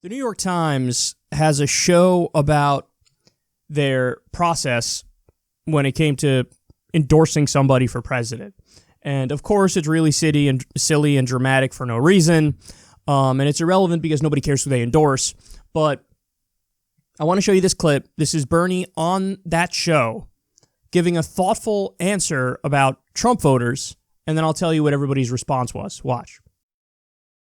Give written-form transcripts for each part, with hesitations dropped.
The New York Times has a show about their process when it came to endorsing somebody for president. And of course, it's really silly and dramatic for no reason. And it's irrelevant because nobody cares who they endorse. But I want to show you this clip. This is Bernie on that show giving a thoughtful answer about Trump voters. And then I'll tell you what everybody's response was. Watch.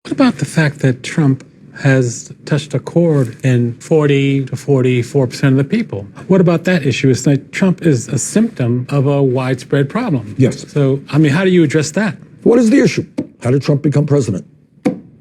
What about the fact that Trump has touched a chord in 40 to 44% of the people? What about that issue? It's like Trump is a symptom of a widespread problem. Yes. So, I mean, how do you address that? What is the issue? How did Trump become president?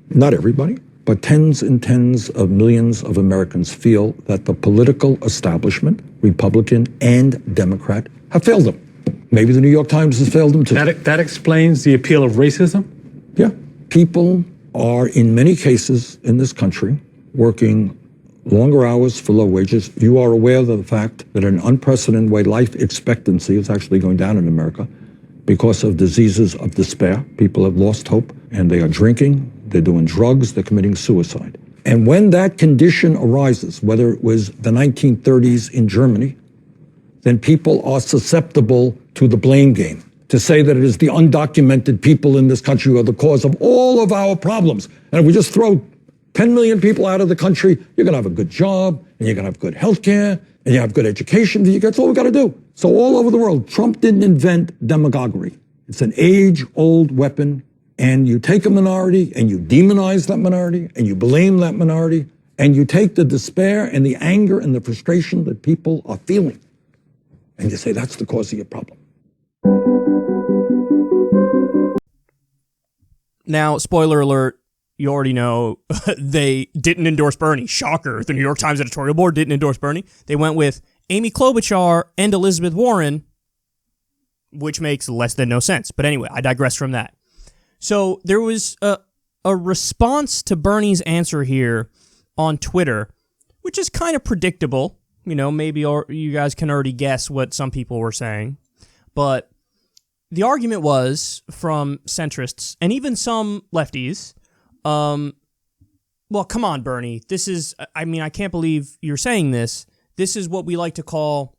Not everybody, but tens and tens of millions of Americans feel that the political establishment, Republican and Democrat, have failed them. Maybe the New York Times has failed them too. That explains the appeal of racism? Yeah. People are, in many cases in this country, working longer hours for low wages. You are aware of the fact that in an unprecedented way, life expectancy is actually going down in America because of diseases of despair. People have lost hope, and they are drinking, they're doing drugs, they're committing suicide. And when that condition arises, whether it was the 1930s in Germany, then people are susceptible to the blame game, to say that it is the undocumented people in this country who are the cause of all of our problems. And if we just throw 10 million people out of the country, you're going to have a good job, and you're going to have good health care, and you have good education. That's all we got to do. So all over the world, Trump didn't invent demagoguery. It's an age-old weapon, and you take a minority, and you demonize that minority, and you blame that minority, and you take the despair and the anger and the frustration that people are feeling, and you say that's the cause of your problem. Now, spoiler alert, you already know they didn't endorse Bernie. Shocker. The New York Times editorial board didn't endorse Bernie. They went with Amy Klobuchar and Elizabeth Warren, which makes less than no sense. But anyway, I digress from that. So there was a response to Bernie's answer here on Twitter, which is kind of predictable. You know, maybe you guys can already guess what some people were saying. But the argument was from centrists and even some lefties, well, come on, Bernie. This is, I can't believe you're saying this. This is what we like to call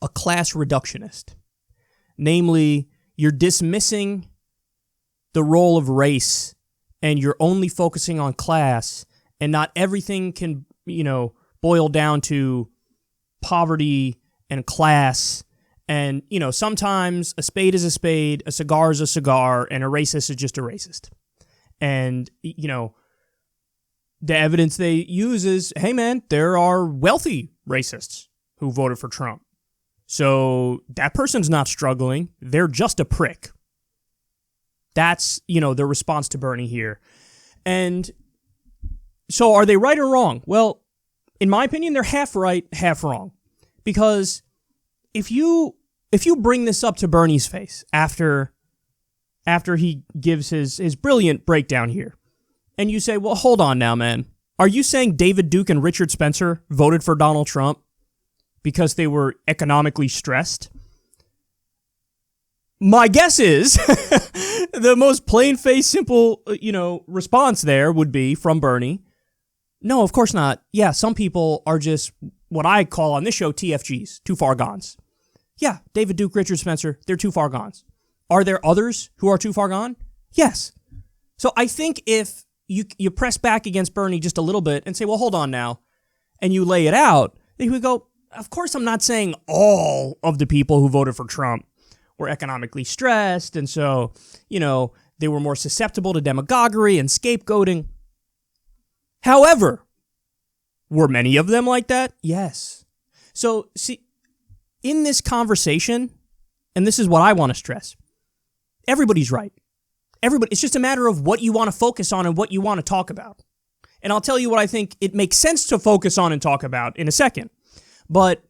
a class reductionist. Namely, you're dismissing the role of race and you're only focusing on class, and not everything can, boil down to poverty and class. And, sometimes a spade is a spade, a cigar is a cigar, and a racist is just a racist. And, the evidence they use is, hey, man, there are wealthy racists who voted for Trump. So that person's not struggling. They're just a prick. That's, the response to Bernie here. And so are they right or wrong? Well, in my opinion, they're half right, half wrong. Because if you bring this up to Bernie's face after he gives his brilliant breakdown here, and you say, well, hold on now, man. Are you saying David Duke and Richard Spencer voted for Donald Trump because they were economically stressed? My guess is the most plain-faced, simple, response there would be from Bernie. No, of course not. Yeah, some people are just what I call on this show TFGs, too far gones. Yeah, David Duke, Richard Spencer, they're too far gone. Are there others who are too far gone? Yes. So I think if you press back against Bernie just a little bit and say, well, hold on now, and you lay it out, then he would go, of course I'm not saying all of the people who voted for Trump were economically stressed, and so, they were more susceptible to demagoguery and scapegoating. However, were many of them like that? Yes. So, see, in this conversation, and this is what I want to stress, everybody's right. It's just a matter of what you want to focus on and what you want to talk about. And I'll tell you what I think it makes sense to focus on and talk about in a second. But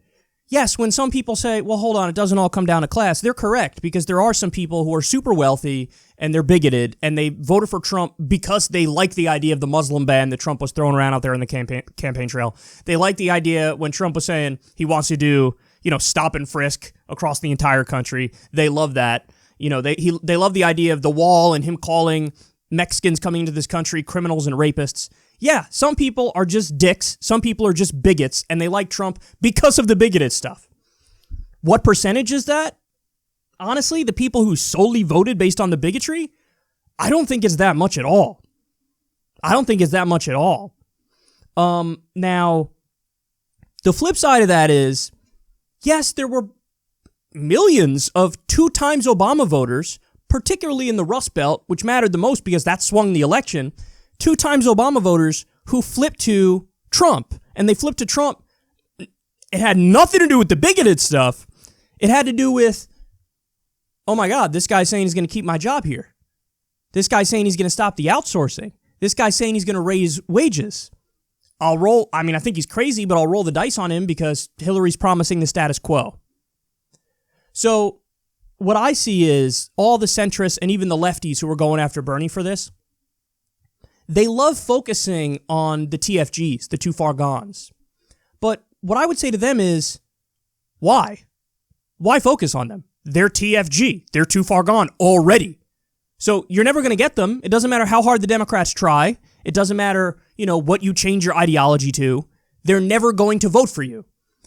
yes, when some people say, well, hold on, it doesn't all come down to class, they're correct, because there are some people who are super wealthy and they're bigoted and they voted for Trump because they like the idea of the Muslim ban that Trump was throwing around out there in the campaign trail. They like the idea when Trump was saying he wants to do, stop and frisk across the entire country. They love that. They love the idea of the wall and him calling Mexicans coming into this country criminals and rapists. Yeah, some people are just dicks, some people are just bigots, and they like Trump because of the bigoted stuff. What percentage is that? Honestly, the people who solely voted based on the bigotry, I don't think it's that much at all. Now, the flip side of that is, yes, there were millions of 2 times Obama voters, particularly in the Rust Belt, which mattered the most because that swung the election, 2 times Obama voters who flipped to Trump. And they flipped to Trump. It had nothing to do with the bigoted stuff. It had to do with, oh my God, this guy's saying he's going to keep my job here. This guy's saying he's going to stop the outsourcing. This guy's saying he's going to raise wages. I think he's crazy, but I'll roll the dice on him because Hillary's promising the status quo. So what I see is all the centrists and even the lefties who are going after Bernie for this, they love focusing on the TFGs, the too far gones. But what I would say to them is, why? Why focus on them? They're TFG. They're too far gone already. So you're never going to get them. It doesn't matter how hard the Democrats try. It doesn't matter, what you change your ideology to. They're never going to vote for you.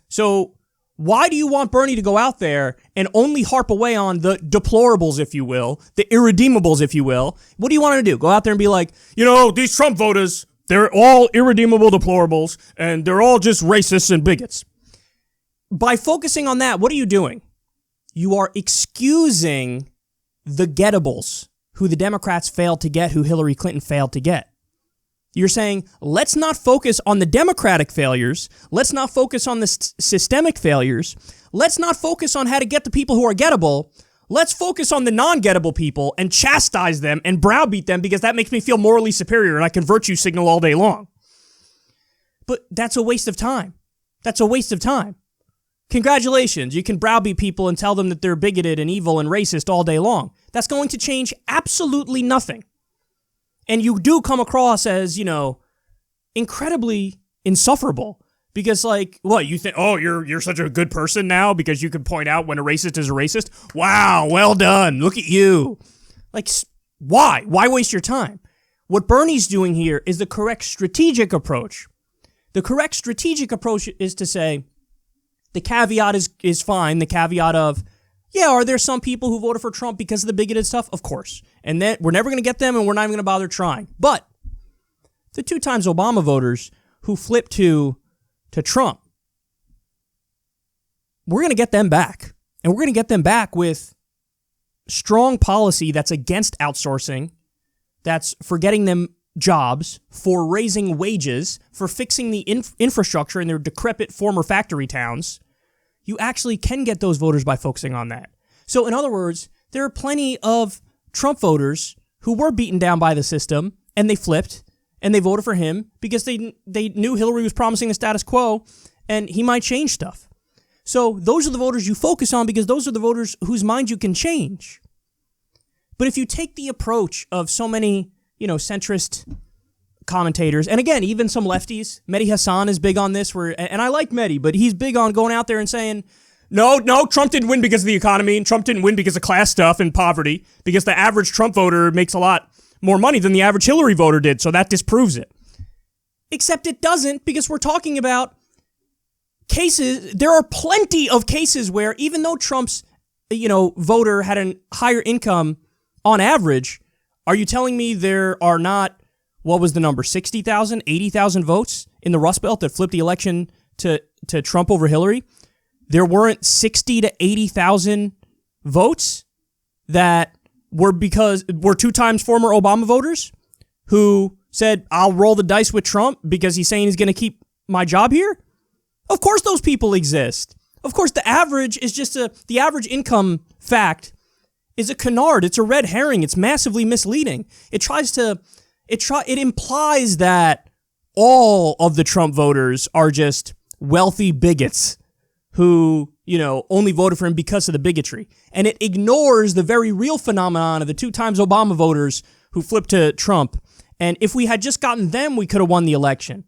So why do you want Bernie to go out there and only harp away on the deplorables, if you will, the irredeemables, if you will? What do you want him to do? Go out there and be like, these Trump voters, they're all irredeemable deplorables, and they're all just racists and bigots. By focusing on that, what are you doing? You are excusing the gettables who the Democrats failed to get, who Hillary Clinton failed to get. You're saying, let's not focus on the Democratic failures. Let's not focus on the systemic failures. Let's not focus on how to get the people who are gettable. Let's focus on the non-gettable people and chastise them and browbeat them because that makes me feel morally superior and I can virtue signal all day long. But that's a waste of time. Congratulations, you can browbeat people and tell them that they're bigoted and evil and racist all day long. That's going to change absolutely nothing. And you do come across as, incredibly insufferable. Because, you think, you're such a good person now because you can point out when a racist is a racist? Wow, well done. Look at you. Why? Why waste your time? What Bernie's doing here is the correct strategic approach. The correct strategic approach is to say, the caveat is fine. The caveat of, are there some people who voted for Trump because of the bigoted stuff? Of course. And then we're never going to get them and we're not even going to bother trying. But the 2 times Obama voters who flipped to Trump, we're going to get them back. And we're going to get them back with strong policy that's against outsourcing, that's for getting them jobs, for raising wages, for fixing the infrastructure in their decrepit former factory towns. You actually can get those voters by focusing on that. So in other words, there are plenty of Trump voters who were beaten down by the system and they flipped and they voted for him because they knew Hillary was promising the status quo and he might change stuff. So those are the voters you focus on because those are the voters whose minds you can change. But if you take the approach of so many, centrist commentators, and again, even some lefties, Mehdi Hassan is big on this, and I like Mehdi, but he's big on going out there and saying, no, Trump didn't win because of the economy, and Trump didn't win because of class stuff and poverty, because the average Trump voter makes a lot more money than the average Hillary voter did, so that disproves it. Except it doesn't, because we're talking about cases. There are plenty of cases where even though Trump's, voter had a higher income on average, are you telling me there are not, what was the number, 60,000, 80,000 votes in the Rust Belt that flipped the election to Trump over Hillary? There weren't 60 to 80,000 votes that were 2 times former Obama voters who said, I'll roll the dice with Trump because he's saying he's going to keep my job here? Of course those people exist. Of course the average is just the average income fact is a canard. It's a red herring. It's massively misleading. It implies that all of the Trump voters are just wealthy bigots who, only voted for him because of the bigotry. And it ignores the very real phenomenon of the 2 times Obama voters who flipped to Trump. And if we had just gotten them, we could have won the election.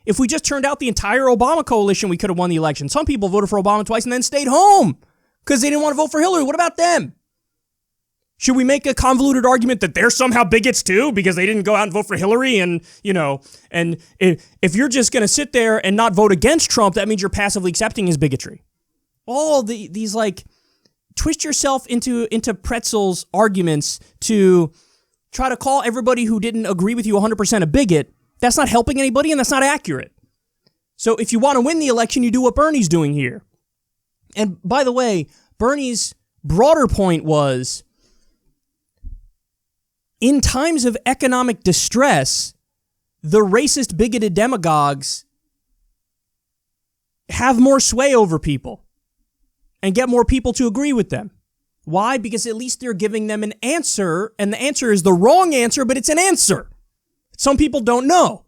If we just turned out the entire Obama coalition, we could have won the election. Some people voted for Obama twice and then stayed home because they didn't want to vote for Hillary. What about them? Should we make a convoluted argument that they're somehow bigots too because they didn't go out and vote for Hillary? And, and if you're just going to sit there and not vote against Trump, that means you're passively accepting his bigotry. All these like twist yourself into pretzels arguments to try to call everybody who didn't agree with you 100% a bigot. That's not helping anybody and that's not accurate. So if you want to win the election, you do what Bernie's doing here. And by the way, Bernie's broader point was, in times of economic distress, the racist, bigoted demagogues have more sway over people and get more people to agree with them. Why? Because at least they're giving them an answer, and the answer is the wrong answer, but it's an answer. Some people don't know.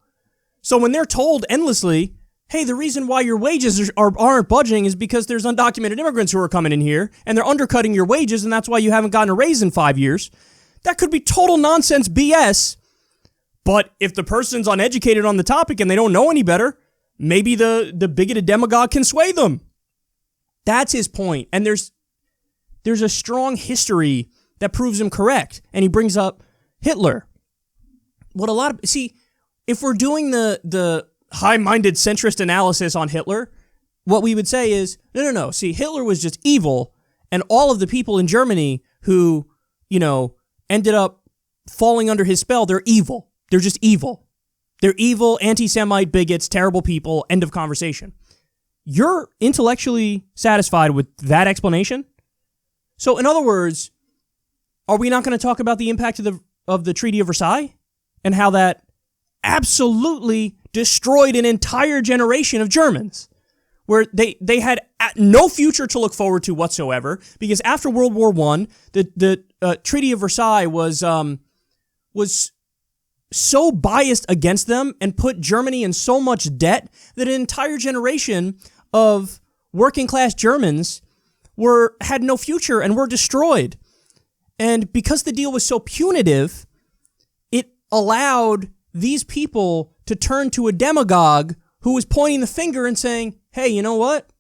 So when they're told endlessly, hey, the reason why your wages aren't budging is because there's undocumented immigrants who are coming in here, and they're undercutting your wages, and that's why you haven't gotten a raise in 5 years. That could be total nonsense BS, but if the person's uneducated on the topic and they don't know any better, maybe the bigoted demagogue can sway them. That's his point. And there's a strong history that proves him correct. And he brings up Hitler. If we're doing the high-minded centrist analysis on Hitler, what we would say is, no. See, Hitler was just evil, and all of the people in Germany who, ended up falling under his spell, they're evil. They're just evil. They're evil, anti-Semite, bigots, terrible people, end of conversation. You're intellectually satisfied with that explanation? So, in other words, are we not going to talk about the impact of the Treaty of Versailles and how that absolutely destroyed an entire generation of Germans, where they had no future to look forward to whatsoever, because after World War I, the Treaty of Versailles was so biased against them and put Germany in so much debt that an entire generation of working class Germans had no future and were destroyed. And because the deal was so punitive, it allowed these people to turn to a demagogue who was pointing the finger and saying, hey, you know what?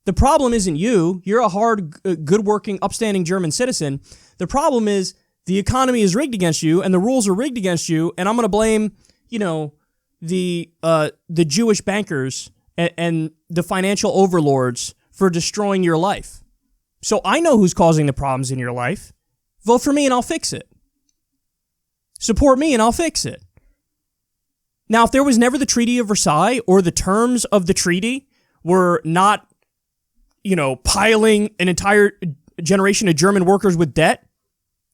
The problem isn't you. You're a hard, good-working, upstanding German citizen. The problem is the economy is rigged against you and the rules are rigged against you, and I'm going to blame, the Jewish bankers and the financial overlords for destroying your life. So I know who's causing the problems in your life. Vote for me and I'll fix it. Support me and I'll fix it. Now, if there was never the Treaty of Versailles, or the terms of the treaty were not, piling an entire generation of German workers with debt,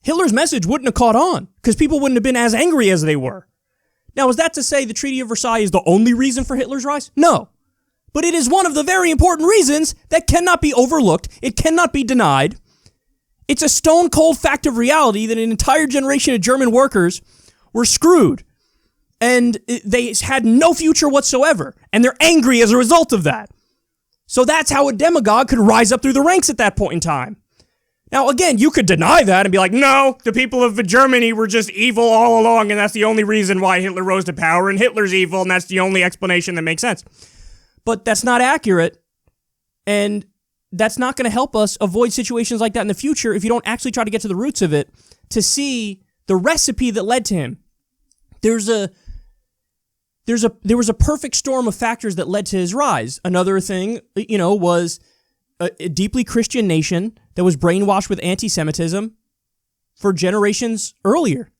Hitler's message wouldn't have caught on because people wouldn't have been as angry as they were. Now, is that to say the Treaty of Versailles is the only reason for Hitler's rise? No. But it is one of the very important reasons that cannot be overlooked. It cannot be denied. It's a stone cold fact of reality that an entire generation of German workers were screwed. And they had no future whatsoever. And they're angry as a result of that. So that's how a demagogue could rise up through the ranks at that point in time. Now, again, you could deny that and be like, no, the people of Germany were just evil all along, and that's the only reason why Hitler rose to power, and Hitler's evil, and that's the only explanation that makes sense. But that's not accurate, and that's not going to help us avoid situations like that in the future if you don't actually try to get to the roots of it to see the recipe that led to him. There was a perfect storm of factors that led to his rise. Another thing, was a deeply Christian nation that was brainwashed with anti-Semitism for generations earlier.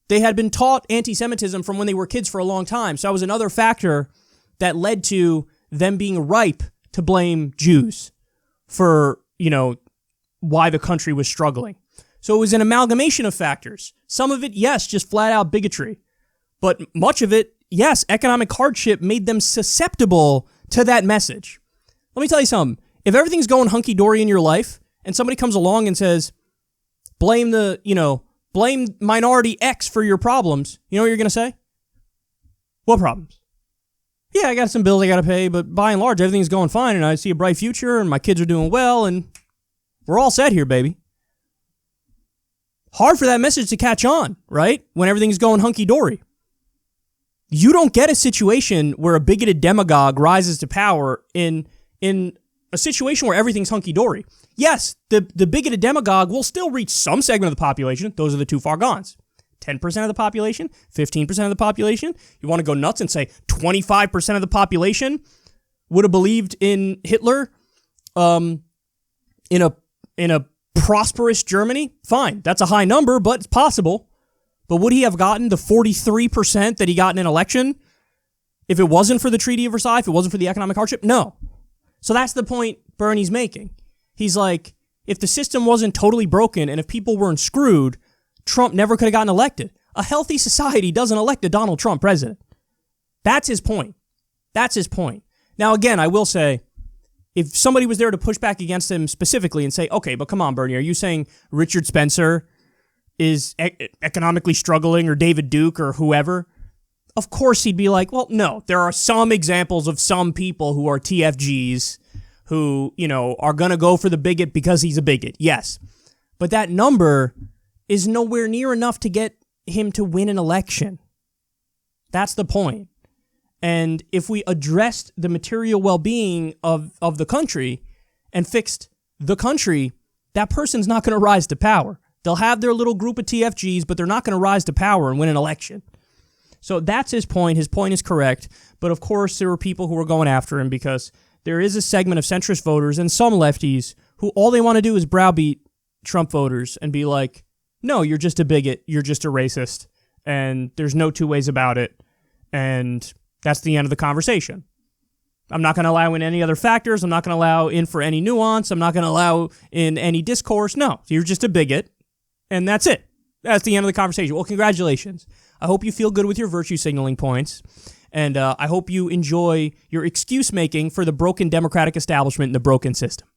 They had been taught anti-Semitism from when they were kids for a long time. So that was another factor that led to them being ripe to blame Jews for, why the country was struggling. So it was an amalgamation of factors. Some of it, yes, just flat out bigotry. But much of it, yes, economic hardship made them susceptible to that message. Let me tell you something. If everything's going hunky-dory in your life and somebody comes along and says, blame minority X for your problems, you know what you're going to say? What problems? Yeah, I got some bills I got to pay, but by and large, everything's going fine and I see a bright future and my kids are doing well and we're all set here, baby. Hard for that message to catch on, right? When everything's going hunky-dory. You don't get a situation where a bigoted demagogue rises to power in a situation where everything's hunky-dory. Yes, the bigoted demagogue will still reach some segment of the population. Those are the too far gones. 10% of the population, 15% of the population. You want to go nuts and say 25% of the population would have believed in Hitler in a prosperous Germany? Fine, that's a high number, but it's possible. But would he have gotten the 43% that he got in an election if it wasn't for the Treaty of Versailles, if it wasn't for the economic hardship? No. So that's the point Bernie's making. He's like, if the system wasn't totally broken and if people weren't screwed, Trump never could have gotten elected. A healthy society doesn't elect a Donald Trump president. That's his point. That's his point. Now, again, I will say, if somebody was there to push back against him specifically and say, okay, but come on, Bernie, are you saying Richard Spencer is economically struggling, or David Duke or whoever? Of course he'd be like, well, no, there are some examples of some people who are TFGs who, are going to go for the bigot because he's a bigot. Yes. But that number is nowhere near enough to get him to win an election. That's the point. And if we addressed the material well-being of the country and fixed the country, that person's not going to rise to power. They'll have their little group of TFGs, but they're not going to rise to power and win an election. So that's his point. His point is correct. But of course, there were people who were going after him because there is a segment of centrist voters and some lefties who all they want to do is browbeat Trump voters and be like, no, you're just a bigot, you're just a racist, and there's no two ways about it, and that's the end of the conversation. I'm not going to allow in any other factors, I'm not going to allow in for any nuance, I'm not going to allow in any discourse. No, you're just a bigot, and that's it. That's the end of the conversation. Well, congratulations. I hope you feel good with your virtue signaling points, and I hope you enjoy your excuse making for the broken democratic establishment and the broken system.